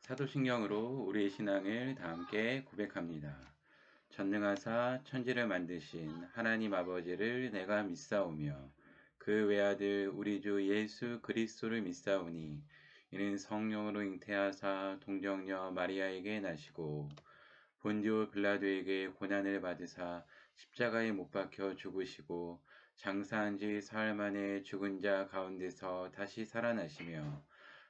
사도신경으로 우리의 신앙을 다 함께 고백합니다. 전능하사 천지를 만드신 하나님 아버지를 내가 믿사오며 그 외아들 우리 주 예수 그리스도를 믿사오니 이는 성령으로 잉태하사 동정녀 마리아에게 나시고 본디오 빌라도에게 고난을 받으사 십자가에 못 박혀 죽으시고 장사한 지 사흘 만에 죽은 자 가운데서 다시 살아나시며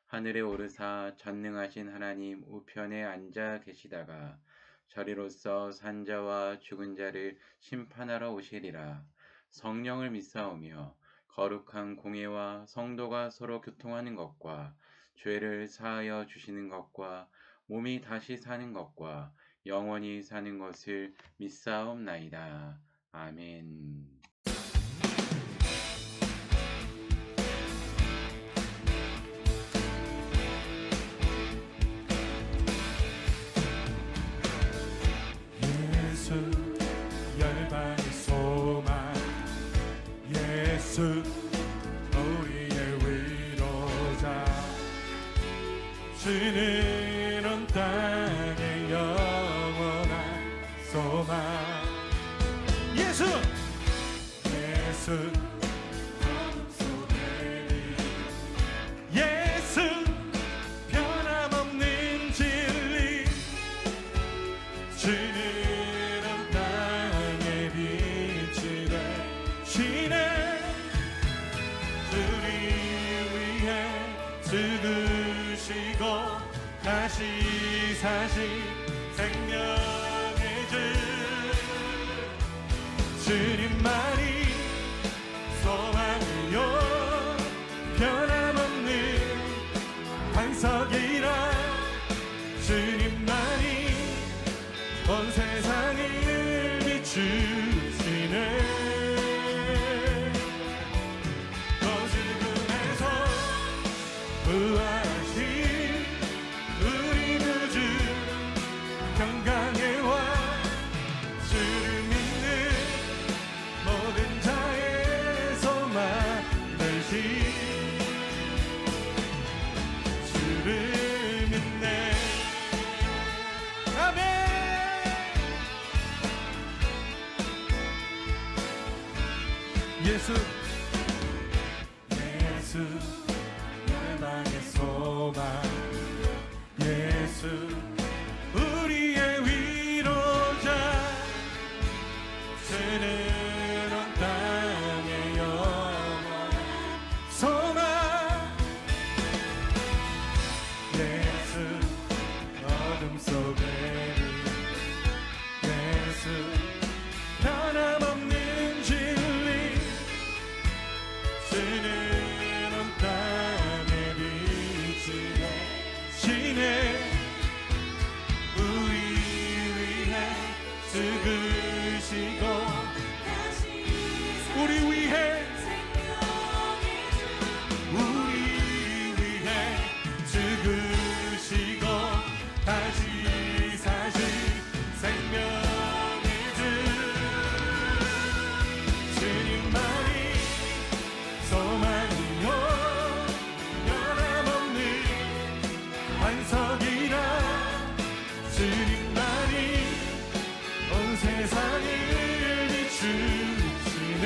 하늘에 오르사 전능하신 하나님 우편에 앉아 계시다가 저리로서 산자와 죽은 자를 심판하러 오시리라. 성령을 믿사오며 거룩한 공예와 성도가 서로 교통하는 것과 죄를 사하여 주시는 것과 몸이 다시 사는 것과 영원히 사는 것을 믿사옵나이다. 아멘. 예수 열방의 소망, 예수 우리의 위로자, 주는 온 땅의 영원한 소망. 예수 어둠 속에 예수 변함없는 진리, 주는 온 땅의 빛이 되시네. 우리 위해 죽으시고 다시 사신 생명의 주, 주님만이 소망이요 변함없는 반석이라. 주님만이 온 세상을 비추시네. 또 죽음에서 부활하신 우리 구주 평강의 왕, 주를 믿는 모든 자의 소망 되신 주를 믿네. 아멘. 예수 열방의 소망, 예수 우리의 위로자, 주는 온 땅의 영원한 소망. 예수 어둠 속에 예수 변함없는 진리, 주는 온 땅의 빛이 되시네. 우리 위해 죽으시고 우리 위해 죽으시고 다시 사신 생명의 주, 주님만이 소망이요 변함없는 반석이라. 주님만이 온 세상을 비추시네.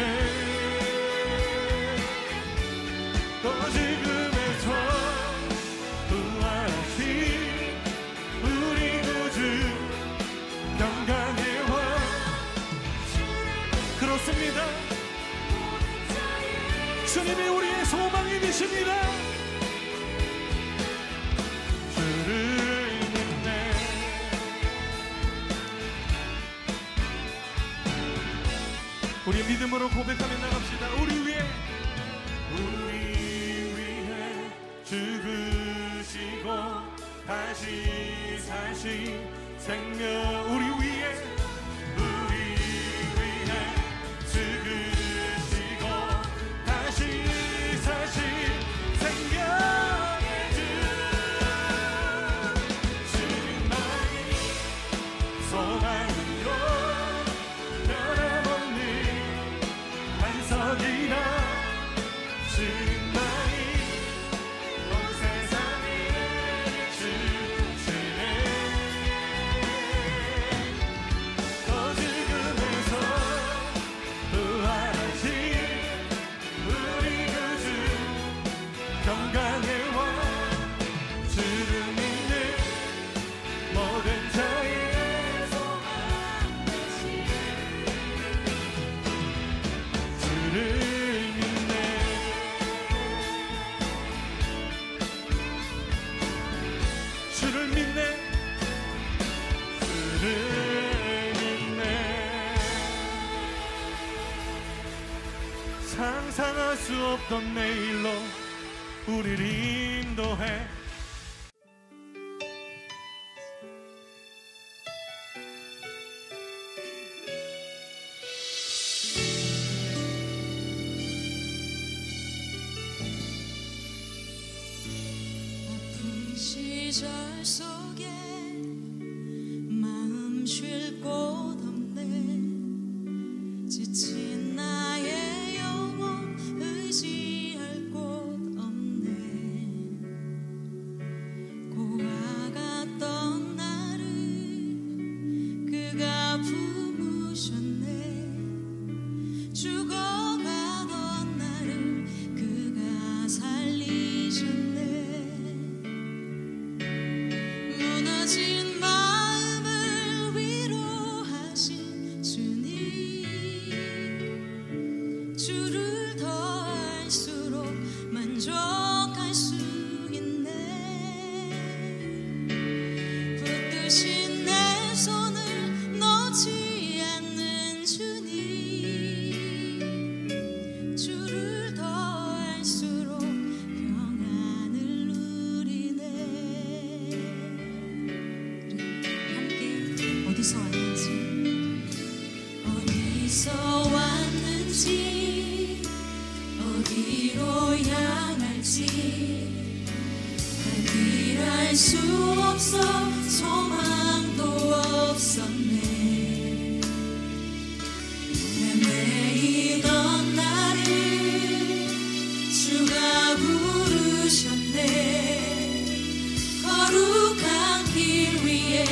또 죽음에서 부활하신 우리 구주 평강의 왕. 그렇습니다. 주님이 우리의 소망이 되십니다. 주를 믿네. 우리 믿음으로 고백하며 나갑시다. 우리 위해 죽으시고 다시 사신 생명, 우리 위해 죽으시고 다시 사신 생명의 주, 주님만이 소망으로 변함없는 반석이라. 주님만이 온 세상을 주를 믿네, 주를 믿네. 상상할 수 없던 내일로 우리를 인도해. 아픈 시절 속에 마음 쉴 곳 없네. 지친 나의 영혼 의지할 곳 없네. 고아갔던 나를 그가 품으셨네. 죽어가던 나를 그가 살리셨네. 무너진 마음을 위로하신 주님, 주를 더할수록 만족할 수 있네. 붙드신 내 손을 놓지 않는 주님, 주를 더할수록 평안을 누리네. 함께 어디서 왔는지 어디로 향할지 발길할 수 없어 소망도 없었네. 헤매이던 나를 주가 부르셨네. 거룩한 길 위에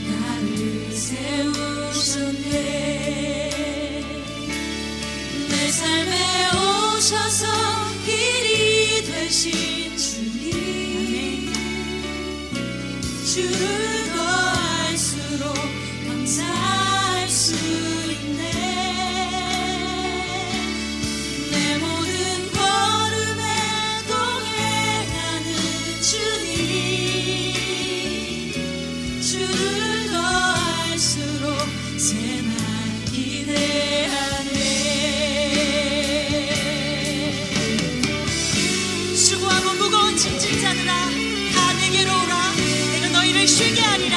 나를 세우셨네. 내 삶에 오셔서 길이 되신 주님, 주를 더할수록 감사할 수 있네. 내 모든 걸음에 동행하는 주님, 주를 더할수록 새날 기대하네. 수고하고 무거운 짐진 자들아 다 내게로 오라. 내가 너희를 쉬게 하리라.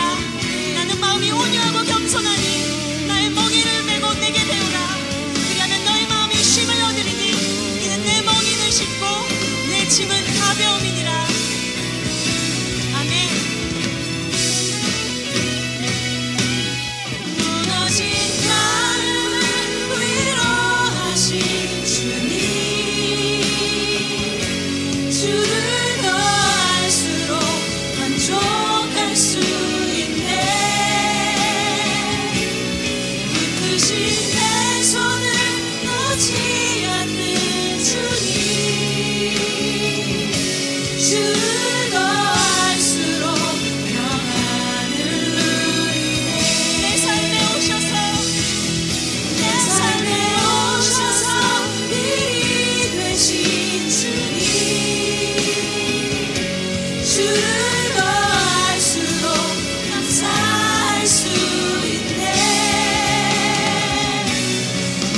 나는 마음이 온유하고 겸손하니 나의 멍에를 메고 내게 배우라. 그리하면 너의 마음이 쉼을 얻으리니 이는 내 멍에는 쉽고 내 짐은 가벼움이니라. 아멘. 무너진 마음을 위로하신 주님, 주를 더할수록 만족할 수 있네. 붙드신 내 손을 놓지 않는 주님, 주를 더할수록 평안을 누리네. 내 삶에 오셔서 길이 되신 주님, 주를 더할수록 감사할 수 있네.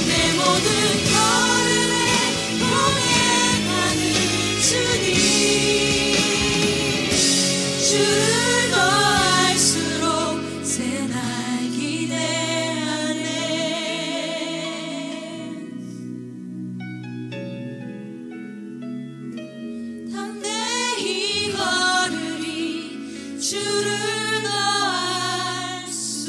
내 모든 걸음에 동행하는 주님, 주를 더할수록 새날 기대하네. 담대히 걸으리 주를 더할수록.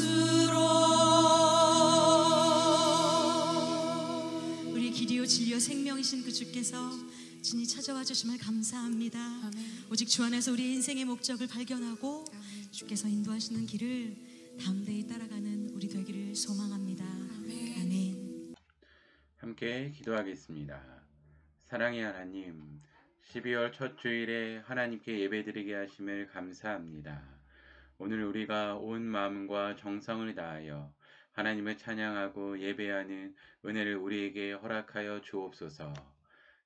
우리 길이요 진리요 생명이신 그 주께서 진히 찾아와 주심을 감사합니다. 오직 주 안에서 우리 인생의 목적을 발견하고 주께서 인도하시는 길을 담대히 따라가는 우리 되기를 소망합니다. 아멘. 함께 기도하겠습니다. 사랑의 하나님, 12월 첫 주일에 하나님께 예배드리게 하심을 감사합니다. 오늘 우리가 온 마음과 정성을 다하여 하나님을 찬양하고 예배하는 은혜를 우리에게 허락하여 주옵소서.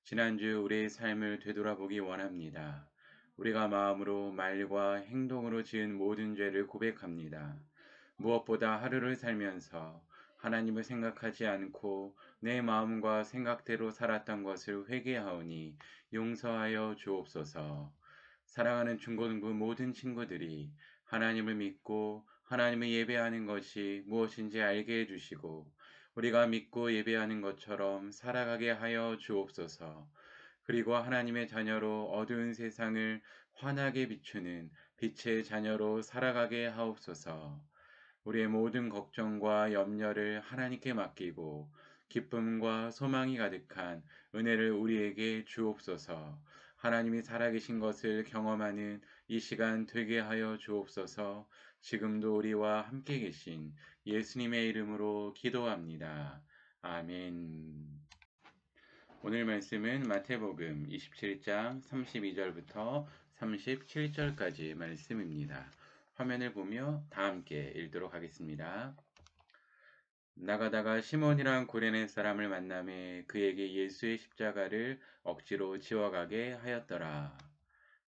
지난주 우리의 삶을 되돌아보기 원합니다. 우리가 마음으로 말과 행동으로 지은 모든 죄를 고백합니다. 무엇보다 하루를 살면서 하나님을 생각하지 않고 내 마음과 생각대로 살았던 것을 회개하오니 용서하여 주옵소서. 사랑하는 중고등부 모든 친구들이 하나님을 믿고 하나님을 예배하는 것이 무엇인지 알게 해주시고 우리가 믿고 예배하는 것처럼 살아가게 하여 주옵소서. 그리고 하나님의 자녀로 어두운 세상을 환하게 비추는 빛의 자녀로 살아가게 하옵소서. 우리의 모든 걱정과 염려를 하나님께 맡기고 기쁨과 소망이 가득한 은혜를 우리에게 주옵소서. 하나님이 살아계신 것을 경험하는 이 시간 되게 하여 주옵소서. 지금도 우리와 함께 계신 예수님의 이름으로 기도합니다. 아멘. 오늘 말씀은 마태복음 27장 32절부터 37절까지 말씀입니다. 화면을 보며 다 함께 읽도록 하겠습니다. 나가다가 시몬이란 고레네 사람을 만나매 그에게 예수의 십자가를 억지로 지워가게 하였더라.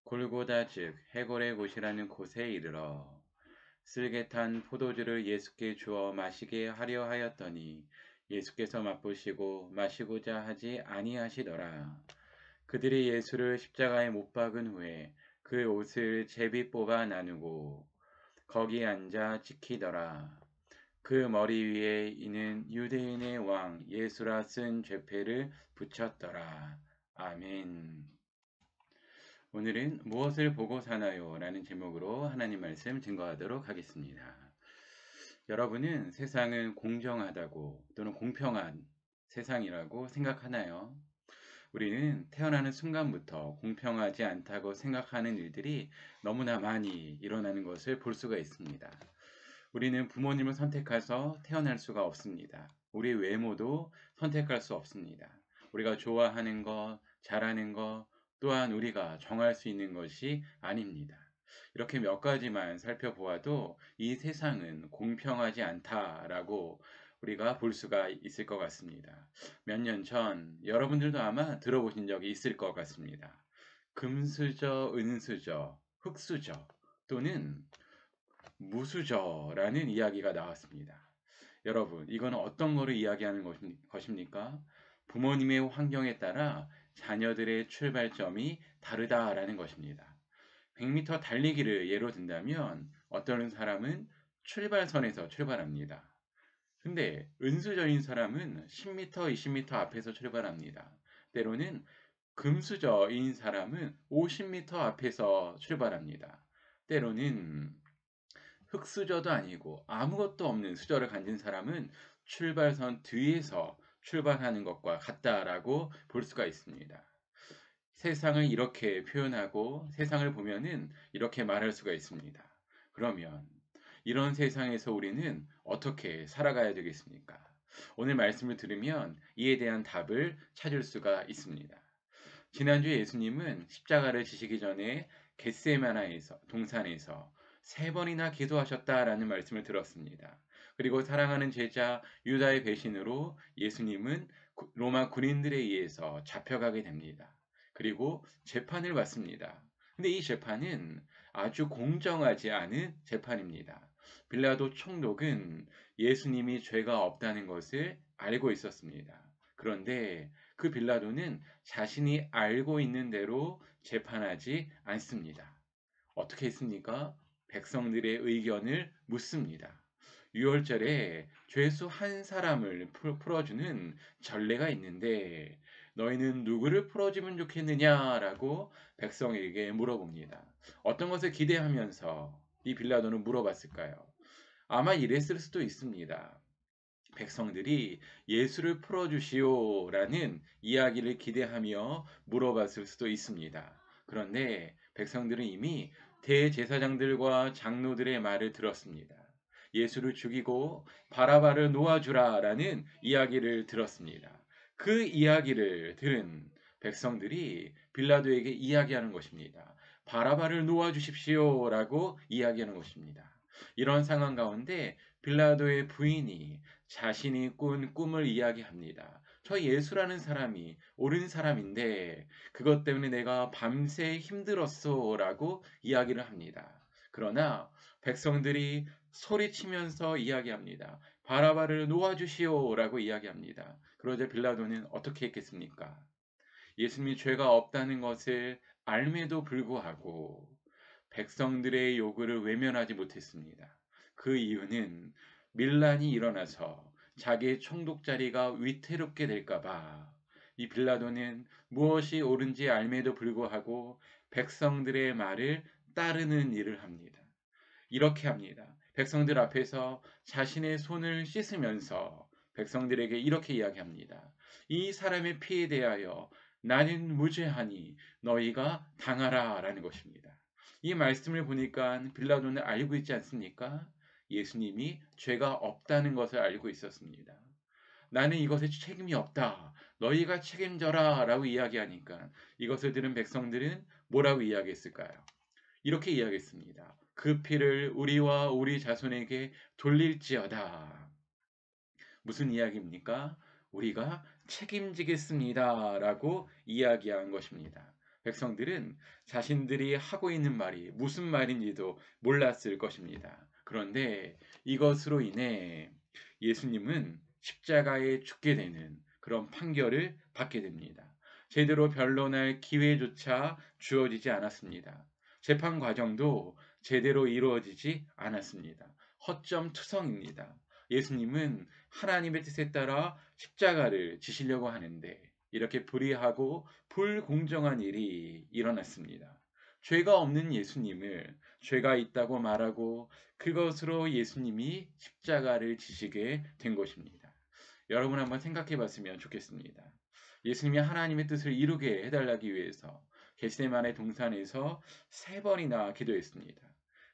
골고다 즉 해골의 곳이라는 곳에 이르러 쓸개 탄 포도주를 예수께 주어 마시게 하려 하였더니 예수께서 맛보시고 마시고자 하지 아니하시더라. 그들이 예수를 십자가에 못 박은 후에 그 옷을 제비 뽑아 나누고 거기 앉아 지키더라. 그 머리 위에 이는 유대인의 왕 예수라 쓴 죄패를 붙였더라. 아멘. 오늘은 무엇을 보고 사나요? 라는 제목으로 하나님 말씀 증거하도록 하겠습니다. 여러분은 세상은 공정하다고 또는 공평한 세상이라고 생각하나요? 우리는 태어나는 순간부터 공평하지 않다고 생각하는 일들이 너무나 많이 일어나는 것을 볼 수가 있습니다. 우리는 부모님을 선택해서 태어날 수가 없습니다. 우리 외모도 선택할 수 없습니다. 우리가 좋아하는 것, 잘하는 것, 또한 우리가 정할 수 있는 것이 아닙니다. 이렇게 몇 가지만 살펴보아도 이 세상은 공평하지 않다라고 우리가 볼 수가 있을 것 같습니다. 몇 년 전 여러분들도 아마 들어보신 적이 있을 것 같습니다. 금수저, 은수저, 흙수저 또는 무수저라는 이야기가 나왔습니다. 여러분, 이건 어떤 거를 이야기하는 것입니까? 부모님의 환경에 따라 자녀들의 출발점이 다르다라는 것입니다. 100m 달리기를 예로 든다면 어떤 사람은 출발선에서 출발합니다. 근데 은수저인 사람은 10m, 20m 앞에서 출발합니다. 때로는 금수저인 사람은 50m 앞에서 출발합니다. 때로는 흙수저도 아니고 아무것도 없는 수저를 가진 사람은 출발선 뒤에서 출발하는 것과 같다라고 볼 수가 있습니다. 세상을 이렇게 표현하고 세상을 보면은 이렇게 말할 수가 있습니다. 그러면 이런 세상에서 우리는 어떻게 살아가야 되겠습니까? 오늘 말씀을 들으면 이에 대한 답을 찾을 수가 있습니다. 지난주에 예수님은 십자가를 지시기 전에 겟세마나에서 동산에서 3번이나 기도하셨다라는 말씀을 들었습니다. 그리고 사랑하는 제자 유다의 배신으로 예수님은 로마 군인들에 의해서 잡혀가게 됩니다. 그리고 재판을 받습니다. 근데 이 재판은 아주 공정하지 않은 재판입니다. 빌라도 총독은 예수님이 죄가 없다는 것을 알고 있었습니다. 그런데 그 빌라도는 자신이 알고 있는 대로 재판하지 않습니다. 어떻게 했습니까? 백성들의 의견을 묻습니다. 6월절에 죄수 한 사람을 풀어주는 전례가 있는데 너희는 누구를 풀어주면 좋겠느냐라고 백성에게 물어봅니다. 어떤 것을 기대하면서 이 빌라도는 물어봤을까요? 아마 이랬을 수도 있습니다. 백성들이 예수를 풀어주시오라는 이야기를 기대하며 물어봤을 수도 있습니다. 그런데 백성들은 이미 대제사장들과 장로들의 말을 들었습니다. 예수를 죽이고 바라바를 놓아주라라는 이야기를 들었습니다. 그 이야기를 들은 백성들이 빌라도에게 이야기하는 것입니다. 바라바를 놓아주십시오라고 이야기하는 것입니다. 이런 상황 가운데 빌라도의 부인이 자신이 꾼 꿈을 이야기합니다. 저 예수라는 사람이 옳은 사람인데 그것 때문에 내가 밤새 힘들었어 라고 이야기를 합니다. 그러나 백성들이 소리치면서 이야기합니다. 바라바를 놓아주시오 라고 이야기합니다. 그러자 빌라도는 어떻게 했겠습니까? 예수님이 죄가 없다는 것을 알매도 불구하고 백성들의 요구를 외면하지 못했습니다. 그 이유는 밀란이 일어나서 자기의 총독 자리가 위태롭게 될까봐 이 빌라도는 무엇이 옳은지 알매도 불구하고 백성들의 말을 따르는 일을 합니다. 이렇게 합니다. 백성들 앞에서 자신의 손을 씻으면서 백성들에게 이렇게 이야기합니다. 이 사람의 피에 대하여 나는 무죄하니 너희가 당하라 라는 것입니다. 이 말씀을 보니까 빌라도는 알고 있지 않습니까? 예수님이 죄가 없다는 것을 알고 있었습니다. 나는 이것에 책임이 없다. 너희가 책임져라 라고 이야기하니까 이것을 들은 백성들은 뭐라고 이야기했을까요? 이렇게 이야기했습니다. 그 피를 우리와 우리 자손에게 돌릴지어다. 무슨 이야기입니까? 우리가 책임지겠습니다. 라고 이야기한 것입니다. 백성들은 자신들이 하고 있는 말이 무슨 말인지도 몰랐을 것입니다. 그런데 이것으로 인해 예수님은 십자가에 죽게 되는 그런 판결을 받게 됩니다. 제대로 변론할 기회조차 주어지지 않았습니다. 재판 과정도 제대로 이루어지지 않았습니다. 허점투성입니다. 예수님은 하나님의 뜻에 따라 십자가를 지시려고 하는데 이렇게 불의하고 불공정한 일이 일어났습니다. 죄가 없는 예수님을 죄가 있다고 말하고 그것으로 예수님이 십자가를 지시게 된 것입니다. 여러분 한번 생각해 봤으면 좋겠습니다. 예수님이 하나님의 뜻을 이루게 해달라기 위해서 겟세마네 동산에서 3번이나 기도했습니다.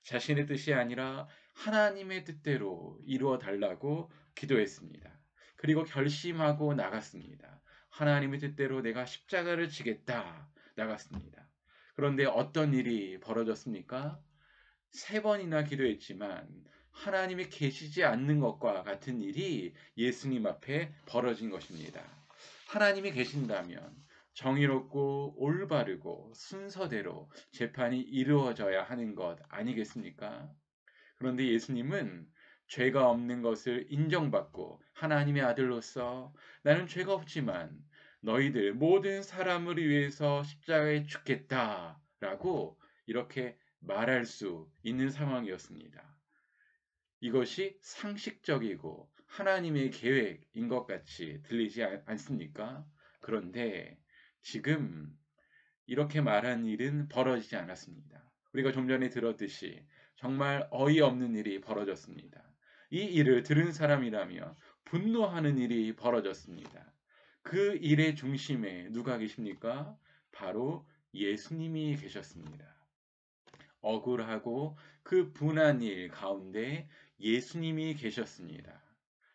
자신의 뜻이 아니라 하나님의 뜻대로 이루어 달라고 기도했습니다. 그리고 결심하고 나갔습니다. 하나님의 뜻대로 내가 십자가를 지겠다 나갔습니다. 그런데 어떤 일이 벌어졌습니까? 3번이나 기도했지만 하나님이 계시지 않는 것과 같은 일이 예수님 앞에 벌어진 것입니다. 하나님이 계신다면 정의롭고 올바르고 순서대로 재판이 이루어져야 하는 것 아니겠습니까? 그런데 예수님은 죄가 없는 것을 인정받고 하나님의 아들로서 나는 죄가 없지만 너희들 모든 사람을 위해서 십자가에 죽겠다라고 이렇게 말할 수 있는 상황이었습니다. 이것이 상식적이고 하나님의 계획인 것 같이 들리지 않습니까? 그런데 지금 이렇게 말한 일은 벌어지지 않았습니다. 우리가 좀 전에 들었듯이 정말 어이없는 일이 벌어졌습니다. 이 일을 들은 사람이라면 분노하는 일이 벌어졌습니다. 그 일의 중심에 누가 계십니까? 바로 예수님이 계셨습니다. 억울하고 그 분한 일 가운데 예수님이 계셨습니다.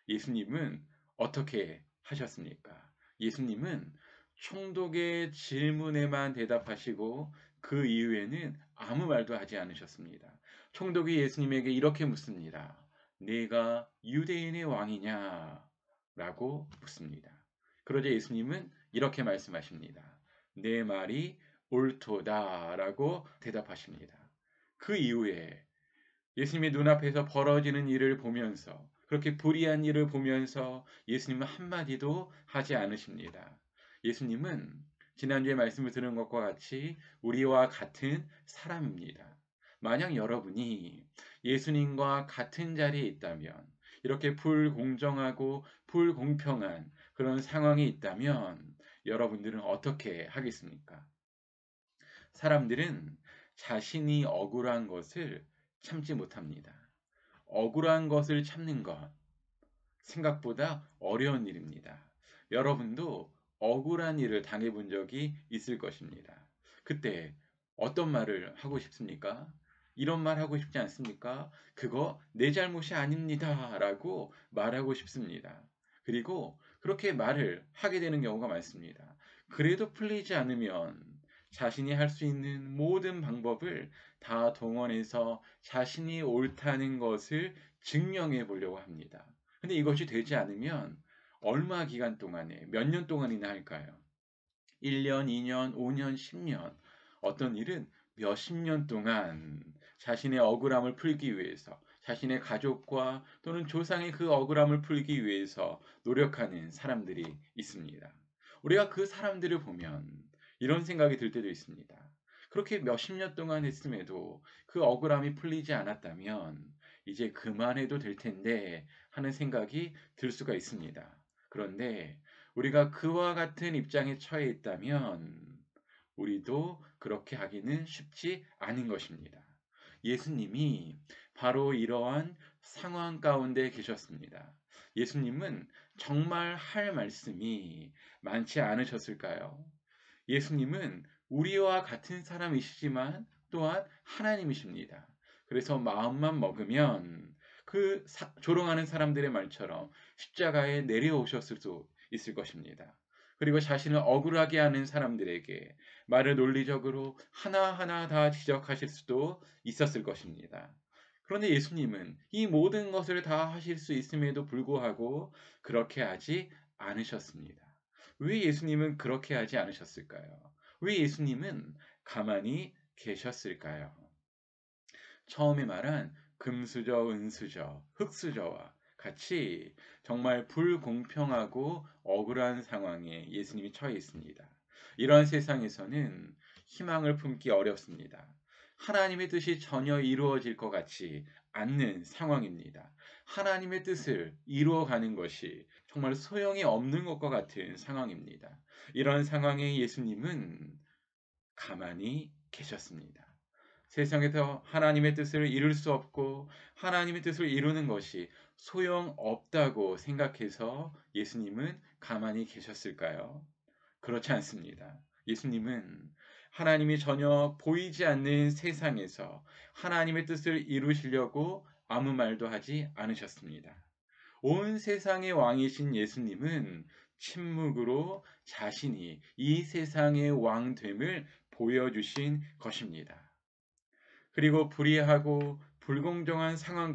예수님은 어떻게 하셨습니까? 예수님은 총독의 질문에만 대답하시고 그 이후에는 아무 말도 하지 않으셨습니다. 총독이 예수님에게 이렇게 묻습니다. 네가 유대인의 왕이냐? 라고 묻습니다. 그러자 예수님은 이렇게 말씀하십니다. 내 말이 옳도다 라고 대답하십니다. 그 이후에 예수님의 눈앞에서 벌어지는 일을 보면서 그렇게 불의한 일을 보면서 예수님은 한마디도 하지 않으십니다. 예수님은 지난주에 말씀을 들은 것과 같이 우리와 같은 사람입니다. 만약 여러분이 예수님과 같은 자리에 있다면 이렇게 불공정하고 불공평한 그런 상황이 있다면 여러분들은 어떻게 하겠습니까? 사람들은 자신이 억울한 것을 참지 못합니다. 억울한 것을 참는 것 생각보다 어려운 일입니다. 여러분도 억울한 일을 당해본 적이 있을 것입니다. 그때 어떤 말을 하고 싶습니까? 이런 말 하고 싶지 않습니까? 그거 내 잘못이 아닙니다. 라고 말하고 싶습니다. 그리고 그렇게 말을 하게 되는 경우가 많습니다. 그래도 풀리지 않으면 자신이 할 수 있는 모든 방법을 다 동원해서 자신이 옳다는 것을 증명해 보려고 합니다. 근데 이것이 되지 않으면 얼마 기간 동안에 몇 년 동안이나 할까요? 1년, 2년, 5년, 10년, 어떤 일은 몇십 년 동안 자신의 억울함을 풀기 위해서, 자신의 가족과 또는 조상의 그 억울함을 풀기 위해서 노력하는 사람들이 있습니다. 우리가 그 사람들을 보면 이런 생각이 들 때도 있습니다. 그렇게 몇십 년 동안 했음에도 그 억울함이 풀리지 않았다면 이제 그만해도 될 텐데 하는 생각이 들 수가 있습니다. 그런데 우리가 그와 같은 입장에 처해 있다면 우리도 그렇게 하기는 쉽지 않은 것입니다. 예수님이 바로 이러한 상황 가운데 계셨습니다. 예수님은 정말 할 말씀이 많지 않으셨을까요? 예수님은 우리와 같은 사람이시지만 또한 하나님이십니다. 그래서 마음만 먹으면 그 조롱하는 사람들의 말처럼 십자가에 내려오셨을 수 있을 것입니다. 그리고 자신을 억울하게 하는 사람들에게 말을 논리적으로 하나하나 다 지적하실 수도 있었을 것입니다. 그런데 예수님은 이 모든 것을 다 하실 수 있음에도 불구하고 그렇게 하지 않으셨습니다. 왜 예수님은 그렇게 하지 않으셨을까요? 왜 예수님은 가만히 계셨을까요? 처음에 말한 금수저, 은수저, 흙수저와 같이 정말 불공평하고 억울한 상황에 예수님이 처해 있습니다. 이러한 세상에서는 희망을 품기 어렵습니다. 하나님의 뜻이 전혀 이루어질 것 같지 않는 상황입니다. 하나님의 뜻을 이루어가는 것이 정말 소용이 없는 것과 같은 상황입니다. 이런 상황에 예수님은 가만히 계셨습니다. 세상에서 하나님의 뜻을 이룰 수 없고 하나님의 뜻을 이루는 것이 소용없다고 생각해서 예수님은 가만히 계셨을까요? 그렇지 않습니다. 예수님은 하나님이 전혀 보이지 않는 세상에서 하나님의 뜻을 이루시려고 아무 말도 하지 않으셨습니다. 온 세상의 왕이신 예수님은 침묵으로 자신이 이 세상의 왕됨을 보여주신 것입니다. 그리고 불의하고 불공정한 상황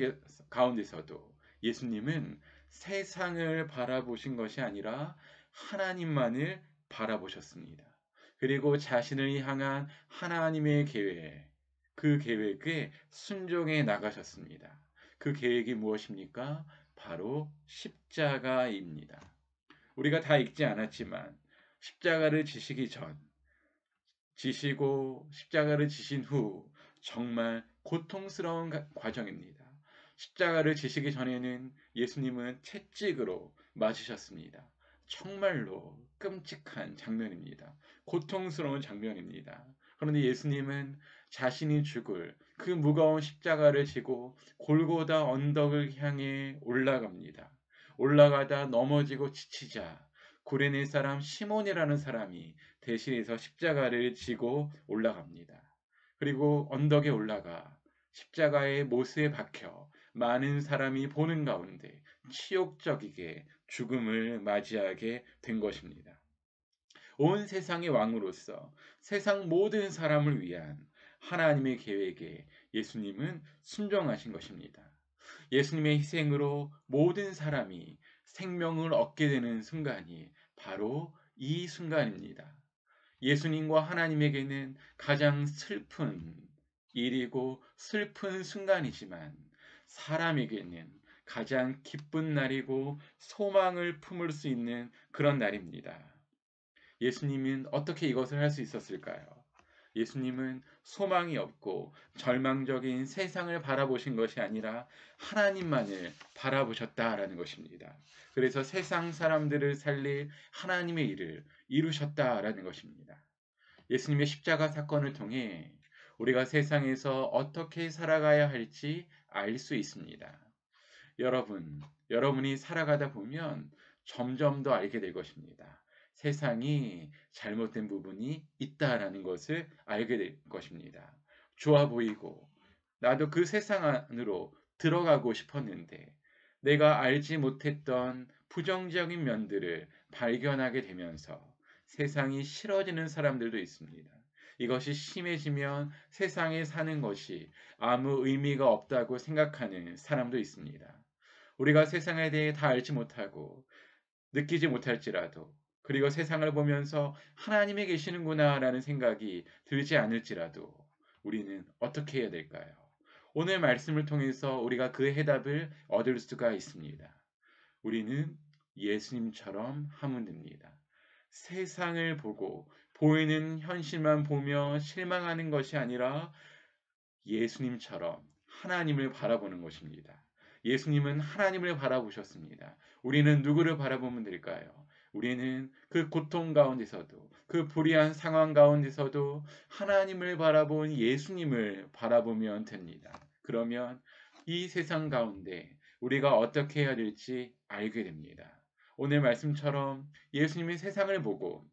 가운데서도 예수님은 세상을 바라보신 것이 아니라 하나님만을 바라보셨습니다. 그리고 자신을 향한 하나님의 계획, 그 계획에 순종해 나가셨습니다. 그 계획이 무엇입니까? 바로 십자가입니다. 우리가 다 읽지 않았지만 십자가를 지시기 전, 지시고 십자가를 지신 후 정말 고통스러운 과정입니다. 십자가를 지시기 전에는 예수님은 채찍으로 맞으셨습니다. 정말로 끔찍한 장면입니다. 고통스러운 장면입니다. 그런데 예수님은 자신이 죽을 그 무거운 십자가를 지고 골고다 언덕을 향해 올라갑니다. 올라가다 넘어지고 지치자 구레네 사람 시몬이라는 사람이 대신해서 십자가를 지고 올라갑니다. 그리고 언덕에 올라가 십자가의 못에 박혀 많은 사람이 보는 가운데 치욕적이게 죽음을 맞이하게 된 것입니다. 온 세상의 왕으로서 세상 모든 사람을 위한 하나님의 계획에 예수님은 순종하신 것입니다. 예수님의 희생으로 모든 사람이 생명을 얻게 되는 순간이 바로 이 순간입니다. 예수님과 하나님에게는 가장 슬픈 일이고 슬픈 순간이지만 사람에게는 가장 기쁜 날이고 소망을 품을 수 있는 그런 날입니다. 예수님은 어떻게 이것을 할 수 있었을까요? 예수님은 소망이 없고 절망적인 세상을 바라보신 것이 아니라 하나님만을 바라보셨다라는 것입니다. 그래서 세상 사람들을 살릴 하나님의 일을 이루셨다라는 것입니다. 예수님의 십자가 사건을 통해 우리가 세상에서 어떻게 살아가야 할지 알 수 있습니다. 여러분이 살아가다 보면 점점 더 알게 될 것입니다. 세상이 잘못된 부분이 있다라는 것을 알게 될 것입니다. 좋아 보이고 나도 그 세상 안으로 들어가고 싶었는데 내가 알지 못했던 부정적인 면들을 발견하게 되면서 세상이 싫어지는 사람들도 있습니다. 이것이 심해지면 세상에 사는 것이 아무 의미가 없다고 생각하는 사람도 있습니다. 우리가 세상에 대해 다 알지 못하고 느끼지 못할지라도, 그리고 세상을 보면서 하나님이 계시는구나라는 생각이 들지 않을지라도 우리는 어떻게 해야 될까요? 오늘 말씀을 통해서 우리가 그 해답을 얻을 수가 있습니다. 우리는 예수님처럼 하면 됩니다. 세상을 보고 보이는 현실만 보며 실망하는 것이 아니라 예수님처럼 하나님을 바라보는 것입니다. 예수님은 하나님을 바라보셨습니다. 우리는 누구를 바라보면 될까요? 우리는 그 고통 가운데서도, 그 불의한 상황 가운데서도 하나님을 바라본 예수님을 바라보면 됩니다. 그러면 이 세상 가운데 우리가 어떻게 해야 될지 알게 됩니다. 오늘 말씀처럼 예수님이 세상을 보고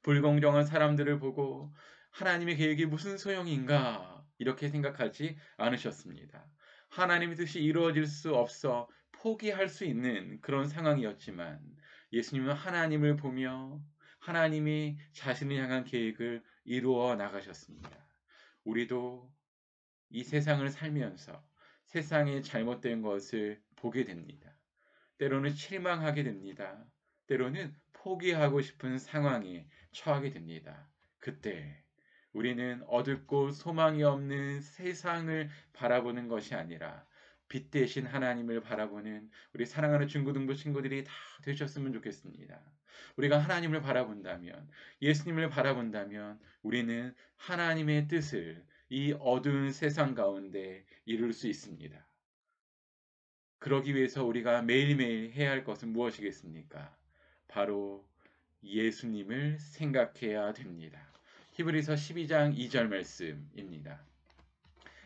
불공정한 사람들을 보고 하나님의 계획이 무슨 소용인가 이렇게 생각하지 않으셨습니다. 하나님의 뜻이 이루어질 수 없어 포기할 수 있는 그런 상황이었지만 예수님은 하나님을 보며 하나님이 자신을 향한 계획을 이루어 나가셨습니다. 우리도 이 세상을 살면서 세상의 잘못된 것을 보게 됩니다. 때로는 실망하게 됩니다. 때로는 포기하고 싶은 상황에 처하게 됩니다. 그때 우리는 어둡고 소망이 없는 세상을 바라보는 것이 아니라 빛 대신 하나님을 바라보는 우리 사랑하는 중고등부 친구들이 다 되셨으면 좋겠습니다. 우리가 하나님을 바라본다면, 예수님을 바라본다면 우리는 하나님의 뜻을 이 어두운 세상 가운데 이룰 수 있습니다. 그러기 위해서 우리가 매일매일 해야 할 것은 무엇이겠습니까? 바로 예수님을 생각해야 됩니다. 히브리서 12장 2절 말씀입니다.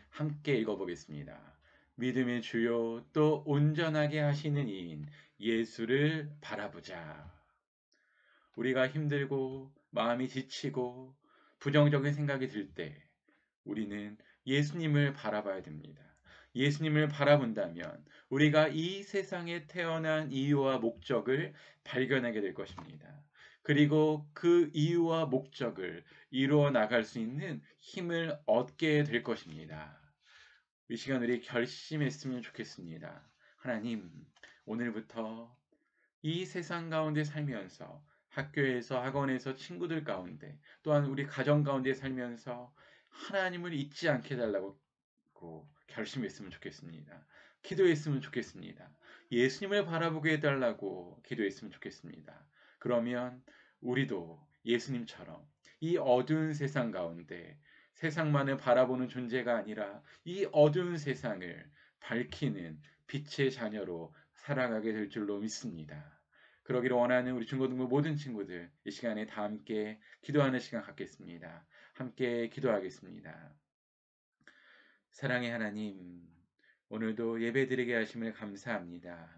함께 읽어보겠습니다. 믿음의 주요 또 온전하게 하시는 이인 예수를 바라보자. 우리가 힘들고 마음이 지치고 부정적인 생각이 들 때 우리는 예수님을 바라봐야 됩니다. 예수님을 바라본다면 우리가 이 세상에 태어난 이유와 목적을 발견하게 될 것입니다. 그리고 그 이유와 목적을 이루어 나갈 수 있는 힘을 얻게 될 것입니다. 이 시간 우리 결심했으면 좋겠습니다. 하나님, 오늘부터 이 세상 가운데 살면서 학교에서 학원에서 친구들 가운데 또한 우리 가정 가운데 살면서 하나님을 잊지 않게 해달라고 결심했으면 좋겠습니다. 기도했으면 좋겠습니다. 예수님을 바라보게 해달라고 기도했으면 좋겠습니다. 그러면 우리도 예수님처럼 이 어두운 세상 가운데 세상만을 바라보는 존재가 아니라 이 어두운 세상을 밝히는 빛의 자녀로 살아가게 될 줄로 믿습니다. 그러기를 원하는 우리 중고등부 모든 친구들 이 시간에 다 함께 기도하는 시간 갖겠습니다. 함께 기도하겠습니다. 사랑의 하나님, 오늘도 예배드리게 하심을 감사합니다.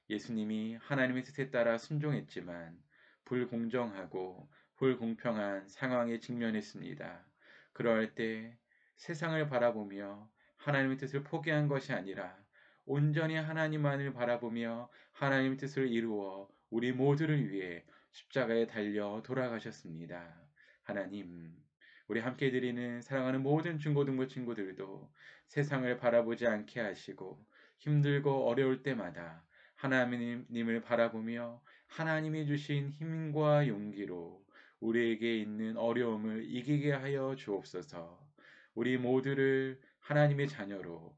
예수님이 하나님의 뜻에 따라 순종했지만 불공정하고 불공평한 상황에 직면했습니다. 그럴 때 세상을 바라보며 하나님의 뜻을 포기한 것이 아니라 온전히 하나님만을 바라보며 하나님의 뜻을 이루어 우리 모두를 위해 십자가에 달려 돌아가셨습니다. 하나님, 우리 함께 드리는 사랑하는 모든 중고등부 친구들도 세상을 바라보지 않게 하시고 힘들고 어려울 때마다 하나님을 바라보며 하나님이 주신 힘과 용기로 우리에게 있는 어려움을 이기게 하여 주옵소서. 우리 모두를 하나님의 자녀로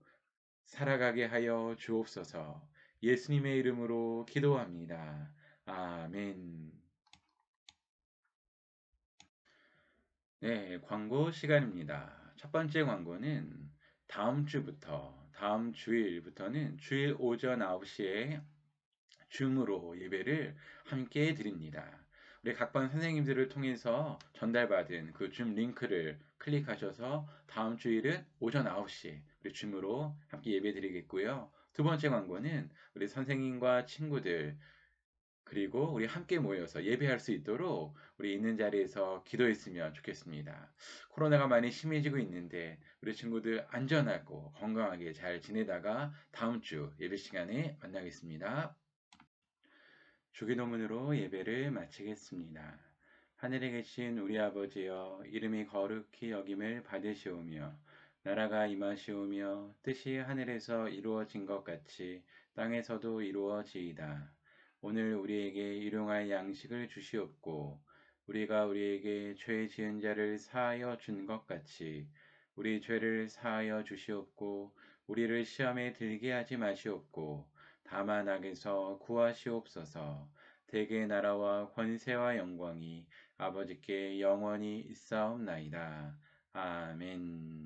살아가게 하여 주옵소서. 예수님의 이름으로 기도합니다. 아멘. 네, 광고 시간입니다. 첫 번째 광고는 다음 주일부터는 주일 오전 9시에 줌으로 예배를 함께 드립니다. 우리 각반 선생님들을 통해서 전달받은 그 줌 링크를 클릭하셔서 다음 주일은 오전 9시 우리 줌으로 함께 예배 드리겠고요. 두 번째 광고는 우리 선생님과 친구들 그리고 우리 함께 모여서 예배할 수 있도록 우리 있는 자리에서 기도했으면 좋겠습니다. 코로나가 많이 심해지고 있는데 우리 친구들 안전하고 건강하게 잘 지내다가 다음 주 예배 시간에 만나겠습니다. 주기도문으로 예배를 마치겠습니다. 하늘에 계신 우리 아버지여, 이름이 거룩히 여김을 받으시오며 나라가 임하시오며 뜻이 하늘에서 이루어진 것 같이 땅에서도 이루어지이다. 오늘 우리에게 일용할 양식을 주시옵고 우리가 우리에게 죄 지은 자를 사하여 준 것 같이 우리 죄를 사하여 주시옵고 우리를 시험에 들게 하지 마시옵고 다만 악에서 구하시옵소서. 대개 나라와 권세와 영광이 아버지께 영원히 있사옵나이다. 아멘.